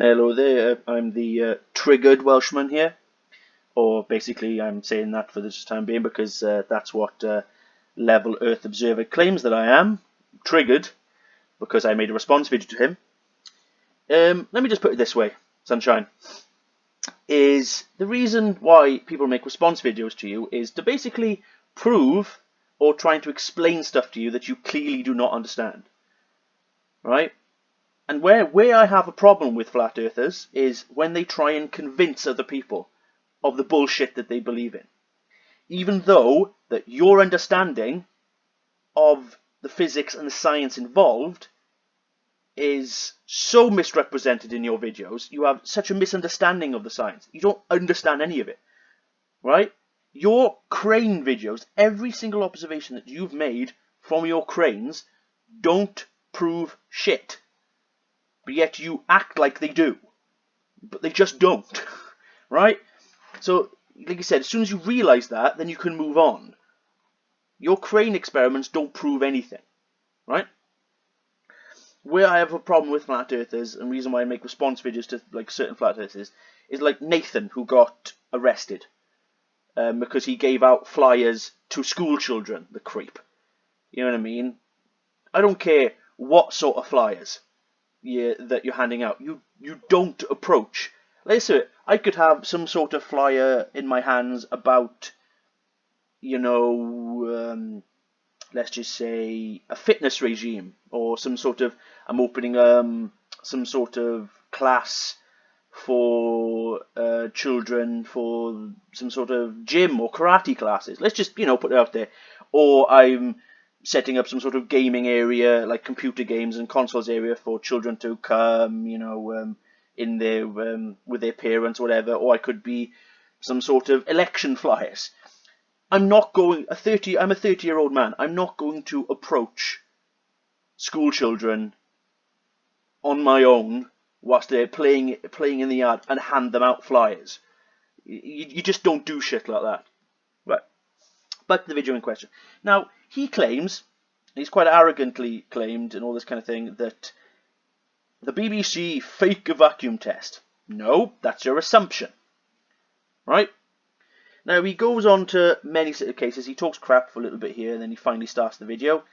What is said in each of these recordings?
Hello there, I'm the triggered Welshman here, or basically I'm saying that for this time being because that's what Level Earth Observer claims that I am, triggered, because I made a response video to him. Let me just put it this way, Sunshine, is the reason why people make response videos to you is to basically prove or trying to explain stuff to you that you clearly do not understand, right? And where I have a problem with flat earthers is when they try and convince other people of the bullshit that they believe in. Even though that your understanding of the physics and the science involved is so misrepresented in your videos, you have such a misunderstanding of the science. You don't understand any of it, right? Your crane videos, every single observation that you've made from your cranes don't prove shit. But yet you act like they do. But they just don't. Right? So, like I said, as soon as you realise that, then you can move on. Your crane experiments don't prove anything. Right? Where I have a problem with flat earthers, and the reason why I make response videos to like certain flat earthers, is like Nathan, who got arrested because he gave out flyers to school children, the creep. You know what I mean? I don't care what sort of flyers that you're handing out. You don't approach. Listen, I could have some sort of flyer in my hands about, you know, let's just say a fitness regime, or some sort of, I'm opening some sort of class for children for some sort of gym or karate classes. Let's just, you know, put it out there. Or I'm setting up some sort of gaming area, like computer games and consoles area for children to come, you know, in there with their parents or whatever. Or I could be some sort of election flyers. I'm not going, I'm a 30-year-old man. I'm not going to approach school children on my own whilst they're playing in the yard and hand them out flyers. You just don't do shit like that. Right. Back to the video in question. Now, he claims, he's quite arrogantly claimed and all this kind of thing, that the BBC fake a vacuum test. No, that's your assumption. Right? Now, he goes on to many cases. He talks crap for a little bit here, and then he finally starts the video.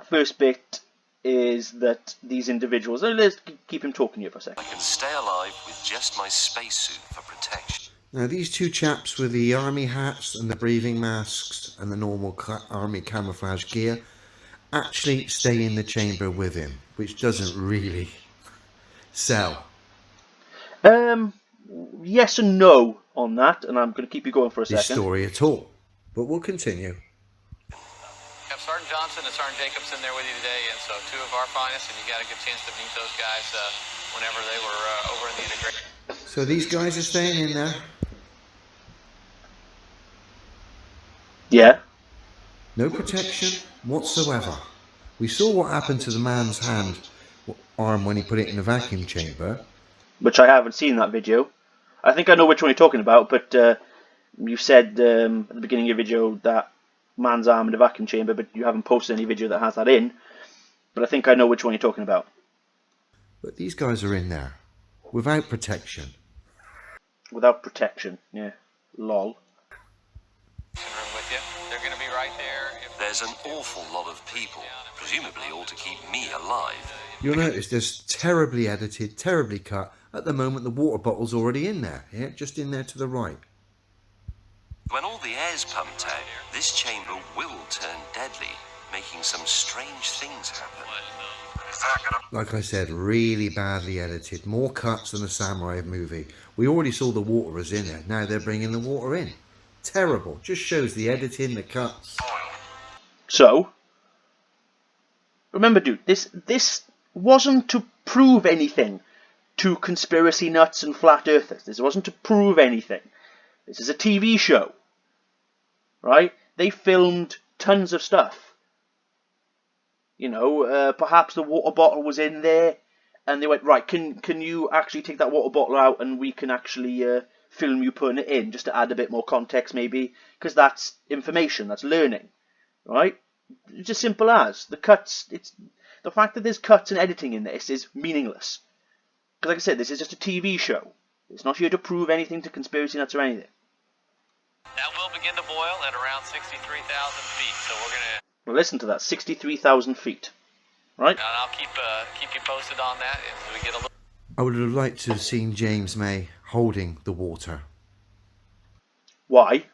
First bit is that these individuals... Let's keep him talking here for a second. I can stay alive with just my spacesuit for protection. Now, these two chaps with the army hats and the breathing masks and the normal army camouflage gear actually stay in the chamber with him, which doesn't really sell. Yes and no on that, and I'm going to keep you going for a second. This story at all, but we'll continue. We have Sergeant Johnson and Sergeant Jacobson there with you today, and so two of our finest, and you got a good chance to meet those guys whenever they were over in the integration. So these guys are staying in there? Yeah. No protection whatsoever. We saw what happened to the man's arm when he put it in the vacuum chamber. Which I haven't seen that video. I think I know which one you're talking about, but you said at the beginning of your video that man's arm in the vacuum chamber, but you haven't posted any video that has that in. But I think I know which one you're talking about. But these guys are in there, without protection. Without protection, yeah. Lol. Room with you. They're going to be right there. There's an awful lot of people, presumably all to keep me alive. You'll notice there's terribly edited, terribly cut. At the moment, the water bottle's already in there, yeah, just in there to the right. When all the air's pumped out, this chamber will turn deadly, making some strange things happen. Like I said, really badly edited. More cuts than a samurai movie. We already saw the water was in there. Now they're bringing the water in. Terrible. Just shows the editing, the cuts. So, remember, dude, this wasn't to prove anything to conspiracy nuts and flat earthers. This wasn't to prove anything. This is a TV show, right? They filmed tons of stuff. You know, perhaps the water bottle was in there, and they went, right, can you actually take that water bottle out and we can actually film you putting it in, just to add a bit more context maybe, because that's information, that's learning, right? It's as simple as. The cuts, the fact that there's cuts and editing in this is meaningless. Because like I said, this is just a TV show. It's not here to prove anything to conspiracy nuts or anything. That will begin to boil at around 63,000 feet. So we're going to... Well, listen to that, 63,000 feet. Right? And I'll keep you posted on that as we get a little... I would have liked to have seen James May holding the water. Why?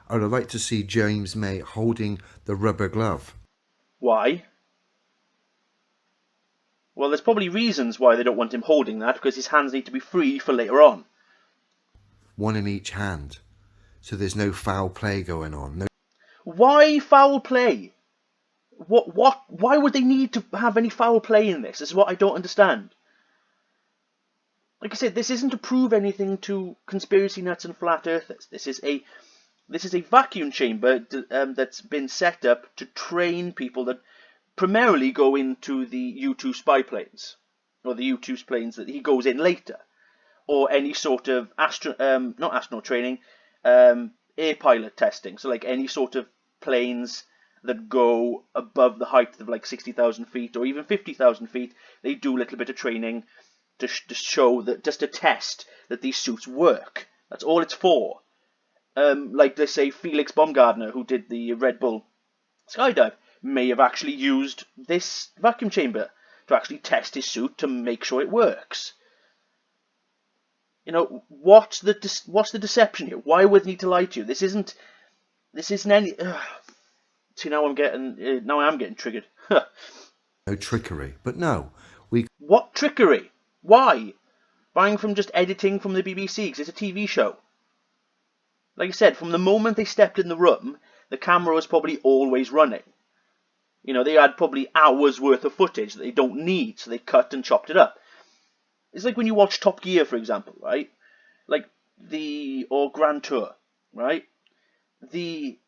I would have liked to see James May holding the rubber glove. Why? Well, there's probably reasons why they don't want him holding that, because his hands need to be free for later on. One in each hand. So there's no foul play going on. No. Why foul play? Why would they need to have any foul play in this? This is what I don't understand. Like I said, this isn't to prove anything to conspiracy nuts and flat earthers. This is a vacuum chamber that's been set up to train people that primarily go into the U-2 spy planes, or the U-2 planes that he goes in later, or any sort of not astronaut training, air pilot testing. So like any sort of planes that go above the height of like 60,000 feet or even 50,000 feet, they do a little bit of training to show that, just to test that these suits work. That's all it's for. Like they say, Felix Baumgartner, who did the Red Bull skydive, may have actually used this vacuum chamber to actually test his suit to make sure it works. You know, what's the deception here? Why would they need to lie to you? This isn't any. See, now I am getting triggered. No trickery. But no, What trickery? Why? Buying from just editing from the BBC, because it's a TV show. Like I said, from the moment they stepped in the room, the camera was probably always running. You know, they had probably hours worth of footage that they don't need, so they cut and chopped it up. It's like when you watch Top Gear, for example, right? Or Grand Tour, right? The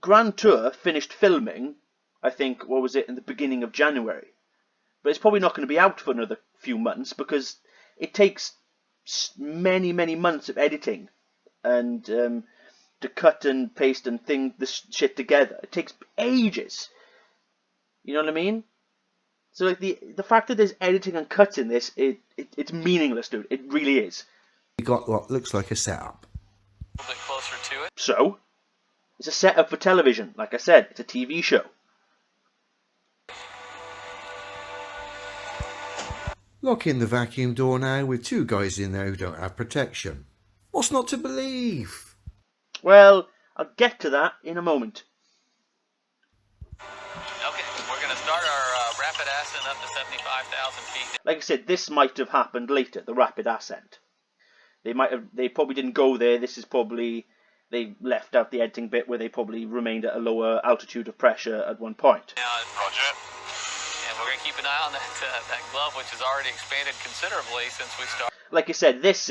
Grand Tour finished filming, I think, in the beginning of January. But it's probably not going to be out for another few months because it takes many, many months of editing and to cut and paste and thing this shit together. It takes ages. You know what I mean? So like the fact that there's editing and cuts in this, it's meaningless, dude. It really is. we got what looks like a setup. A little bit closer to it. So, it's a setup for television. Like I said, it's a TV show. Lock in the vacuum door now with two guys in there who don't have protection. What's not to believe? Well, I'll get to that in a moment. Okay, we're going to start our rapid ascent up to 75,000 feet. Like I said, this might have happened later, the rapid ascent. They probably didn't go there. This is probably, they left out the editing bit where they probably remained at a lower altitude of pressure at one point. Roger. And we're going to keep an eye on that glove, which has already expanded considerably since we started. Like I said, this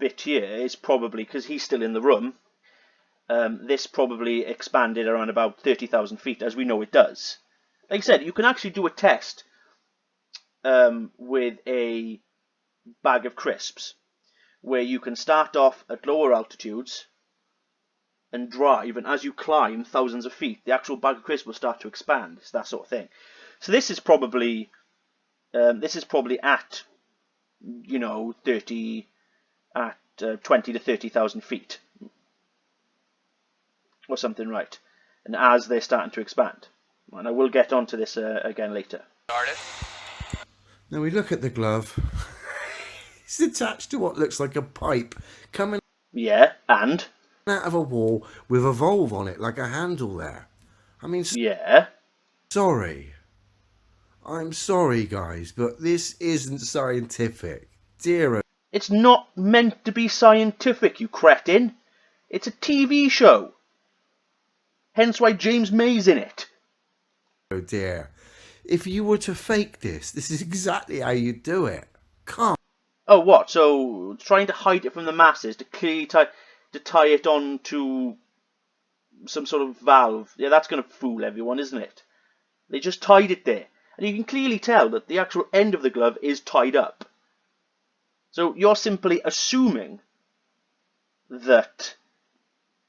bit here is probably, because he's still in the room, this probably expanded around about 30,000 feet, as we know it does. Like I said, you can actually do a test with a bag of crisps, where you can start off at lower altitudes and drive, and as you climb thousands of feet, the actual bag of crisps will start to expand. It's that sort of thing. So this is probably at, you know, 20 to 30,000 feet or something, right? And as they're starting to expand, and I will get onto this again later. Started. Now we look at the glove. It's attached to what looks like a pipe coming Yeah, and out of a wall with a valve on it, like a handle there. I mean, yeah, sorry. I'm sorry, guys, but this isn't scientific. Dear it's not meant to be scientific, you cretin. It's a TV show. Hence why James May's in it. oh dear. If you were to fake this is exactly how you do it. Come. Oh, what? So trying to hide it from the masses to clearly tie it on to some sort of valve. Yeah, that's going to fool everyone, isn't it? They just tied it there. And you can clearly tell that the actual end of the glove is tied up. So you're simply assuming that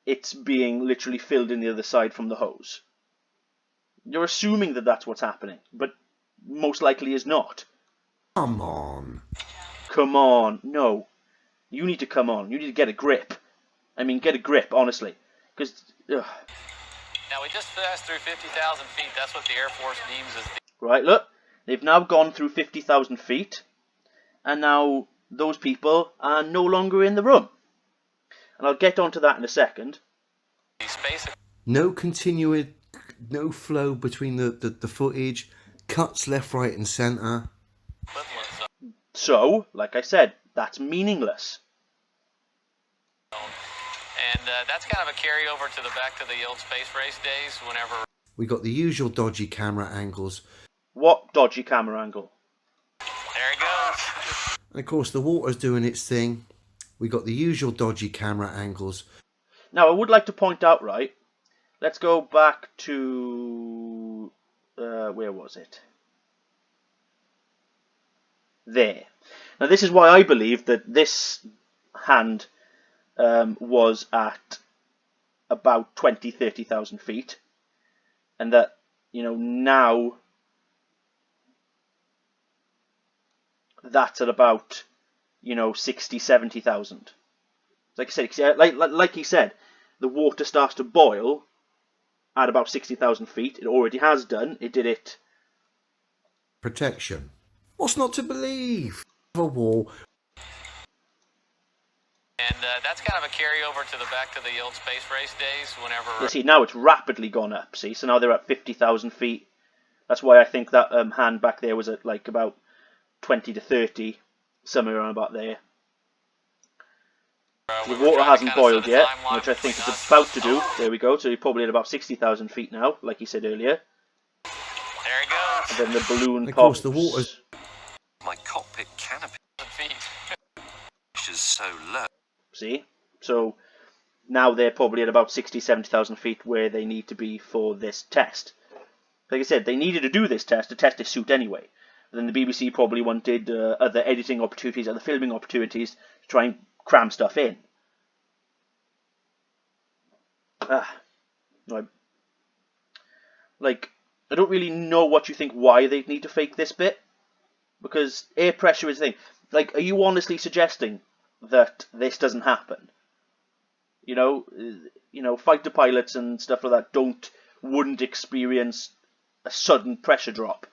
it's being literally filled in the other side from the hose. You're assuming that that's what's happening, but most likely is not. Come on. Come on, no. You need to come on. You need to get a grip. I mean, get a grip, honestly. Because, Now, we just passed through 50,000 feet. That's what the Air Force deems as the... right, look. They've now gone through 50,000 feet. And now those people are no longer in the room. And I'll get onto that in a second. space. No continuing, no flow between the footage. Cuts left, right and centre. So, like I said, that's meaningless. And that's kind of a carryover to the back to the old space race days whenever... We got the usual dodgy camera angles. What dodgy camera angle? There it goes. And of course the water's doing its thing. We got the usual dodgy camera angles. Now, I would like to point out, right, let's go back to... where was it? There. Now, this is why I believe that this hand was at about 30,000 feet. And that, you know, now that's at about, you know, 70,000. Like I said, like he said, the water starts to boil at about 60,000 feet. It already has done. It did it. Protection. What's not to believe? A wall. And that's kind of a carryover to the back to the old space race days whenever... You see, now it's rapidly gone up. See, so now they're at 50,000 feet. That's why I think that hand back there was at like about 20 to 30, somewhere around about there. The water hasn't boiled yet, which I think it's about to do. There we go. So you're probably at about 60,000 feet now, like you said earlier. There it goes. And then the balloon Of pops. course, the water's... My cockpit canopy Feet. is so low. See? So now they're probably at about 60, 70,000 feet where they need to be for this test. Like I said, they needed to do this test to test this suit anyway. Then the BBC probably wanted other editing opportunities, other filming opportunities to try and cram stuff in. Like, I don't really know what you think why they need to fake this bit. Because air pressure is the thing. Like, are you honestly suggesting that this doesn't happen? You know, fighter pilots and stuff like that wouldn't experience a sudden pressure drop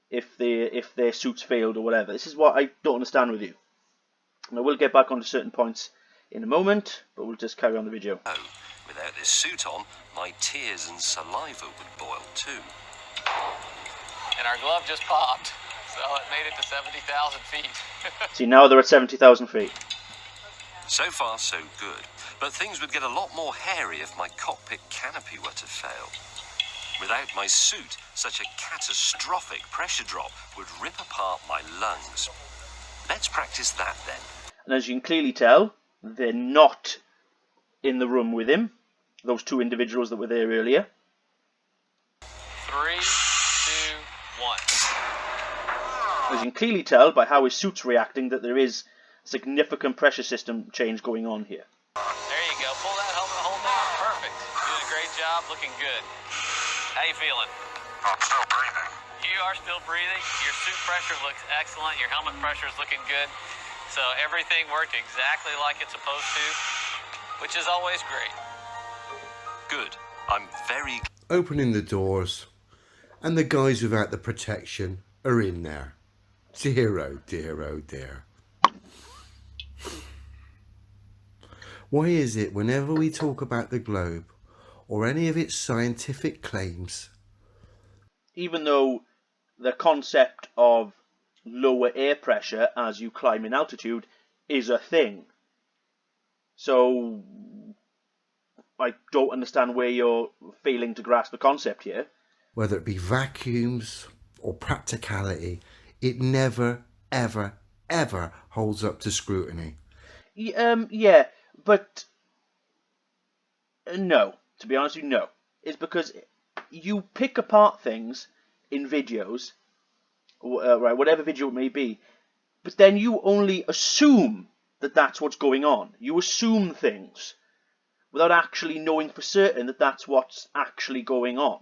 if their suits failed or whatever. This is what I don't understand with you. And I will get back onto certain points in a moment, but we'll just carry on the video. Oh, without this suit on, my tears and saliva would boil too. And our glove just popped, so it made it to 70,000 feet. See, now they're at 70,000 feet. So far, so good. But things would get a lot more hairy if my cockpit canopy were to fail. Without my suit, such a catastrophic pressure drop would rip apart my lungs. Let's practice that then. And as you can clearly tell, they're not in the room with him. Those two individuals that were there earlier. 3, 2, 1. As you can clearly tell by how his suit's reacting that there is significant pressure system change going on here. There you go. Pull that helmet hole down. Perfect. Doing a great job. Looking good. How you feeling? I'm still breathing. You are still breathing. Your suit pressure looks excellent. Your helmet pressure is looking good. So everything worked exactly like it's supposed to, which is always great. Good. I'm very... Opening the doors. And the guys without the protection are in there. Dear, oh dear, oh dear. Why is it whenever we talk about the globe or any of its scientific claims, Even though the concept of lower air pressure as you climb in altitude is a thing. So I don't understand where you're failing to grasp the concept here. whether it be vacuums or practicality, it never, ever, ever holds up to scrutiny? Yeah, but no. To be honest with you, no. It's because you pick apart things in videos, right, whatever video it may be, but then you only assume that that's what's going on. You assume things without actually knowing for certain that that's what's actually going on.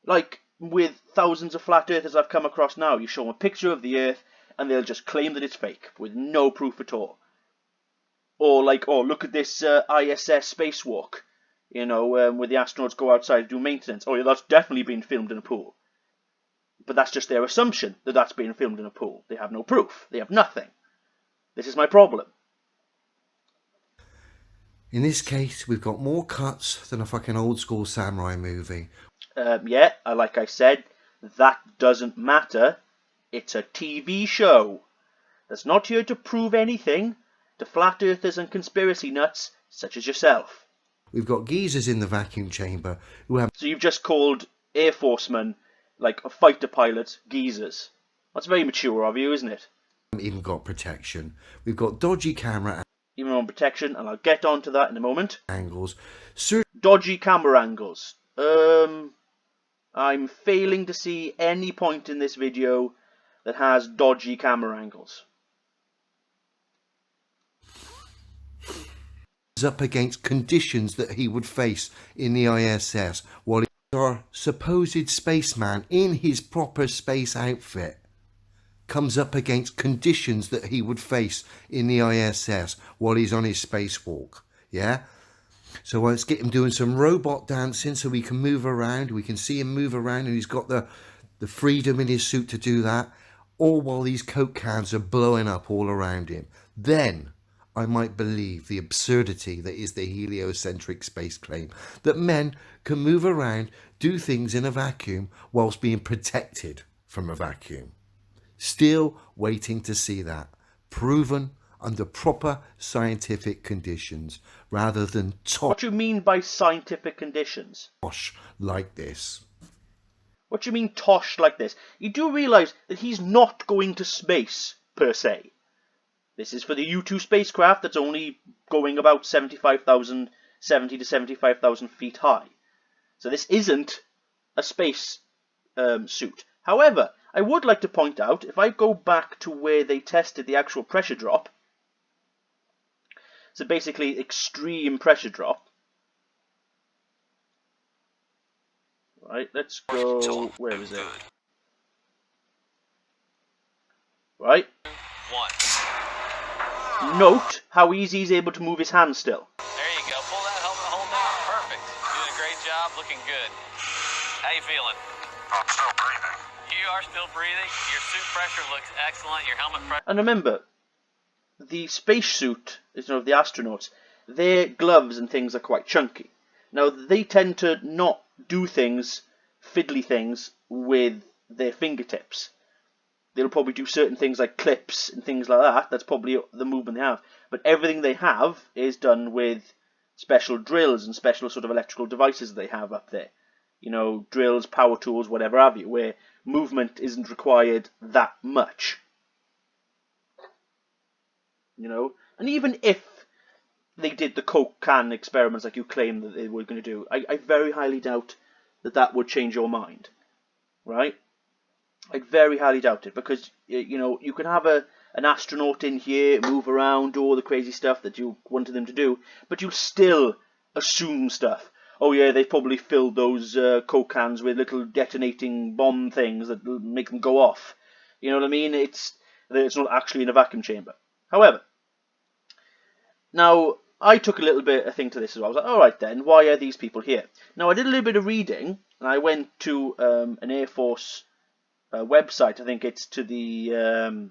Like with thousands of flat earthers I've come across now, you show them a picture of the Earth and they'll just claim that it's fake with no proof at all. Or like, oh, look at this ISS spacewalk, you know, where the astronauts go outside to do maintenance. Oh yeah, that's definitely been filmed in a pool. But that's just their assumption that that's being filmed in a pool. They have no proof. They have nothing. This is my problem. In this case, we've got more cuts than a fucking old school samurai movie. Yeah, like I said, that doesn't matter. It's a TV show. That's not here to prove anything to flat earthers and conspiracy nuts such as yourself. We've got geezers in the vacuum chamber who have... So you've just called Air Forcemen, like fighter pilots, geezers. That's very mature of you, isn't it? even got protection. We've got dodgy camera Even on protection, and I'll get onto that in a moment. angles. Dodgy camera angles. I'm failing to see any point in this video that has dodgy camera angles. Up against conditions that he would face in the ISS while our supposed spaceman in his proper space outfit comes up against conditions that he would face in the ISS while he's on his spacewalk. Yeah? So let's get him doing some robot dancing so we can move around. We can see him move around and he's got the freedom in his suit to do that. All while these Coke cans are blowing up all around him. Then I might believe the absurdity that is the heliocentric space claim. That men can move around, do things in a vacuum whilst being protected from a vacuum. Still waiting to see that. Proven under proper scientific conditions rather than What do you mean by scientific conditions? tosh like this. What do you mean tosh like this? You do realise that he's not going to space, per se. This is for the U-2 spacecraft that's only going about 70 to 75,000 feet high. So this isn't a space suit. However, I would like to point out, if I go back to where they tested the actual pressure drop, so basically extreme pressure drop. Right, let's go, where is it? Right. 1. Note how easy he's able to move his hand still. There you go. Pull that helmet hole down. Perfect. Doing a great job. Looking good. How you feeling? I'm still breathing. You are still breathing. Your suit pressure looks excellent. Your helmet pressure. And remember, the spacesuit, you know, of the astronauts, their gloves and things are quite chunky. Now, they tend to not do things, fiddly things, with their fingertips. They'll probably do certain things like clips and things like that. That's probably the movement they have. But everything they have is done with special drills and special sort of electrical devices that they have up there. You know, drills, power tools, whatever have you, where movement isn't required that much. You know, and even if they did the Coke can experiments like you claim that they were going to do, I very highly doubt that that would change your mind, right? I very highly doubt it, because, you know, you can have an astronaut in here, move around, do all the crazy stuff that you wanted them to do, but you still assume stuff. Oh yeah, they probably filled those Coke cans with little detonating bomb things that make them go off. You know what I mean? It's not actually in a vacuum chamber. However, now, I took a little bit of thing to this as well. I was like, alright then, why are these people here? Now, I did a little bit of reading, and I went to an Air Force website. I think it's to the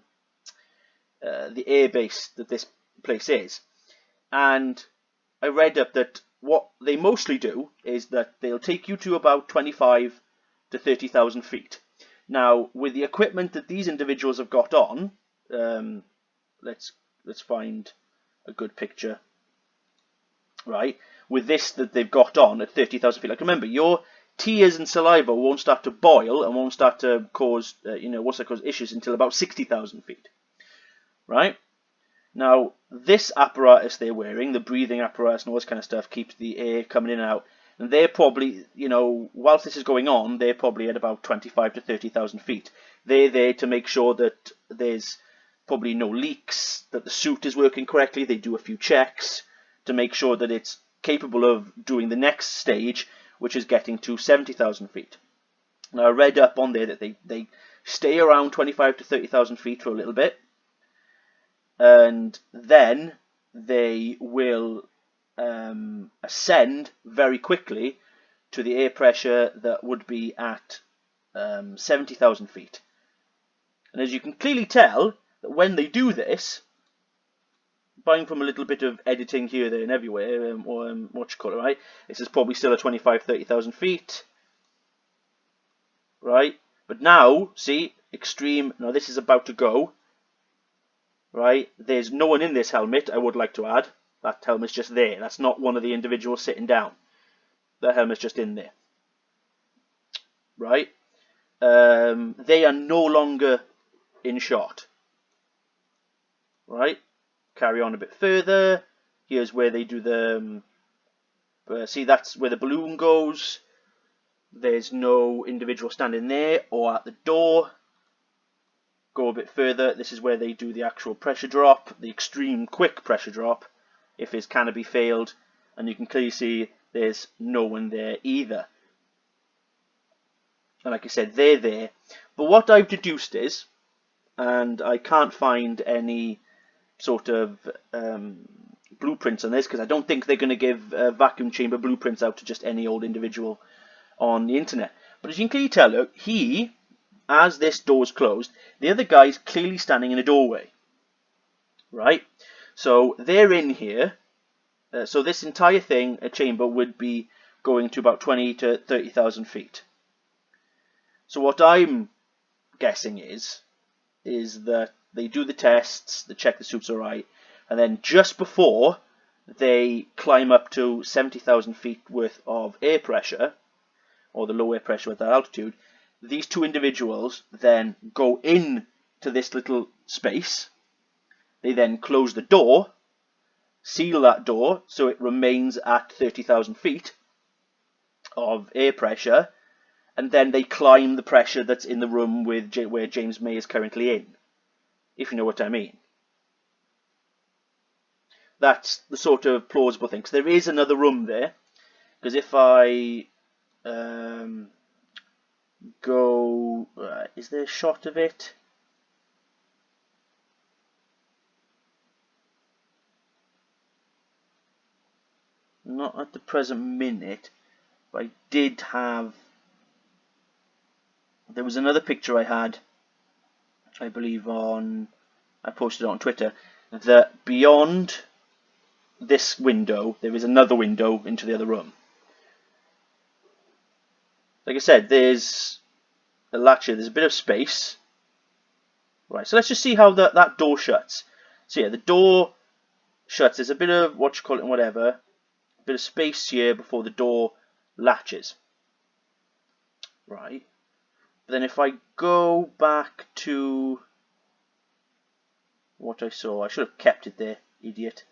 air base that this place is. And I read up that what they mostly do is that they'll take you to about 25 to 30,000 feet. Now, with the equipment that these individuals have got on, let's find a good picture. Right, with this that they've got on at 30,000 feet. Like, remember, your tears and saliva won't start to boil and won't start to cause, won't start to cause issues until about 60,000 feet. Right? Now, this apparatus they're wearing, the breathing apparatus and all this kind of stuff, keeps the air coming in and out. And they're probably, you know, whilst this is going on, they're probably at about 25 to 30,000 feet. They're there to make sure that there's probably no leaks, that the suit is working correctly. They do a few checks to make sure that it's capable of doing the next stage, which is getting to 70,000 feet. Now I read up on there that they stay around 25 to 30,000 feet for a little bit, and then they will ascend very quickly to the air pressure that would be at 70,000 feet. And as you can clearly tell, that when they do this, buying from a little bit of editing here, there, and everywhere, what you call it, right? This is probably still at 25, 30,000 feet, right? But now, see, extreme. Now this is about to go, right? There's no one in this helmet. I would like to add that helmet's just there. That's not one of the individuals sitting down. The helmet's just in there, right? They are no longer in shot, right? Carry on a bit further. Here's where they do the see, that's where the balloon goes. There's no individual standing there or at the door. Go a bit further. This is where they do the actual pressure drop, the extreme quick pressure drop, if his canopy failed. And you can clearly see there's no one there either. And like I said, they're there. But what I've deduced is, and I can't find any sort of blueprints on this, because I don't think they're going to give vacuum chamber blueprints out to just any old individual on the internet. But as you can clearly tell, look, he, as this door's closed, the other guy's clearly standing in a doorway, right? So they're in here. So this entire thing, a chamber, would be going to about 20 to 30,000 feet. So what I'm guessing is that they do the tests, they check the suit's alright, and then just before they climb up to 70,000 feet worth of air pressure, or the low air pressure at that altitude, these two individuals then go in to this little space. They then close the door, seal that door so it remains at 30,000 feet of air pressure, and then they climb the pressure that's in the room with where James May is currently in, if you know what I mean. That's the sort of plausible thing. 'Cause there is another room there, because if I go, is there a shot of it? Not at the present minute, but I did have. There was another picture I had, I believe I posted it on Twitter, that beyond this window there is another window into the other room. Like I said, there's a latch here, there's a bit of space. Right, so let's just see how that door shuts. So yeah, the door shuts, there's a bit of, what you call it, whatever, a bit of space here before the door latches. Right. But then if I go back to what I saw, I should have kept it there, idiot.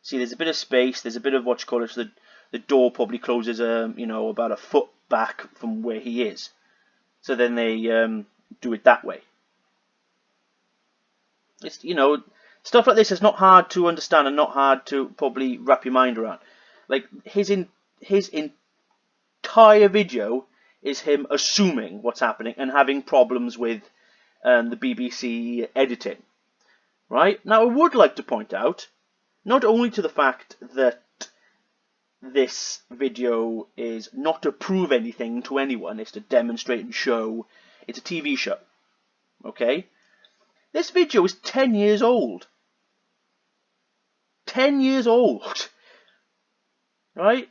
See, there's a bit of space, there's a bit of what you call it, so the door probably closes, about a foot back from where he is. So then they do it that way. It's, stuff like this is not hard to understand and not hard to probably wrap your mind around. Like his entire video is him assuming what's happening and having problems with the BBC editing. Right? Now I would like to point out, not only to the fact that this video is not to prove anything to anyone, it's to demonstrate and show it's a TV show. Okay? This video is 10 years old. 10 years old. Right?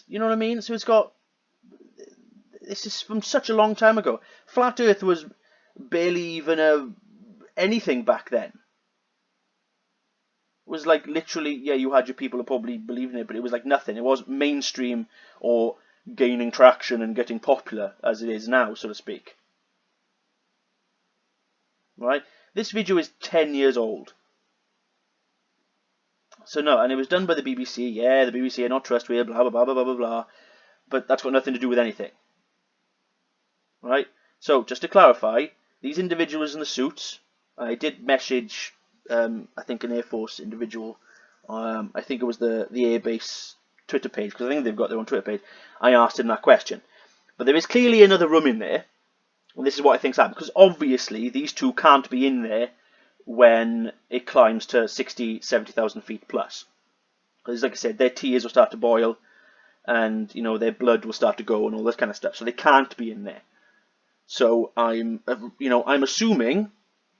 You know what I mean? So it's got... This is from such a long time ago. Flat Earth was barely even anything back then. It was like literally, yeah, you had your people who probably believed in it, but it was like nothing. It wasn't mainstream or gaining traction and getting popular as it is now, so to speak. Right? This video is 10 years old. So no, and it was done by the BBC. Yeah, the BBC are not trustworthy, blah, blah, blah, blah, blah, blah, blah. But that's got nothing to do with anything. Right? So, just to clarify, these individuals in the suits, I did message, I think, an Air Force individual. I think it was the Air Base Twitter page, because I think they've got their own Twitter page, I asked him that question. But there is clearly another room in there, and this is what I think's happened, because obviously these two can't be in there when it climbs to 60, 70,000 feet plus. Because like I said, their tears will start to boil, and you know, their blood will start to go and all this kind of stuff, so they can't be in there. So I'm assuming,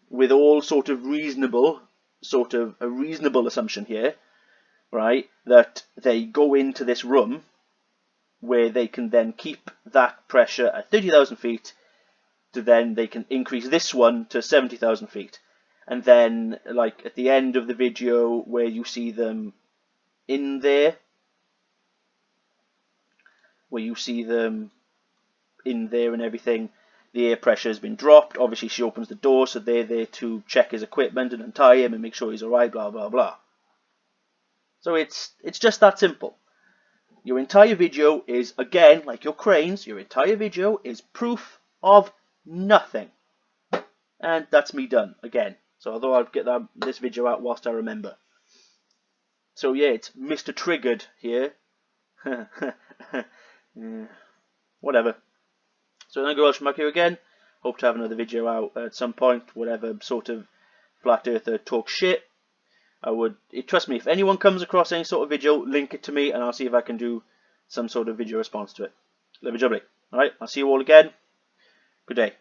with all sort of reasonable assumption here, right, that they go into this room where they can then keep that pressure at 30,000 feet, to then they can increase this one to 70,000 feet. And then, like, at the end of the video where you see them in there, and everything, the air pressure has been dropped. Obviously, she opens the door, so they're there to check his equipment and untie him and make sure he's alright, blah, blah, blah. So it's just that simple. Your entire video is, again, like your cranes, your entire video is proof of nothing. And that's me done, again. So although I'll get this video out whilst I remember. So yeah, it's Mr. Triggered here. Yeah, whatever. So Nigel Welshman back here again. Hope to have another video out at some point. Whatever sort of flat earther talk shit. Trust me, if anyone comes across any sort of video, link it to me and I'll see if I can do some sort of video response to it. Love you, jubbly. Alright, I'll see you all again. Good day.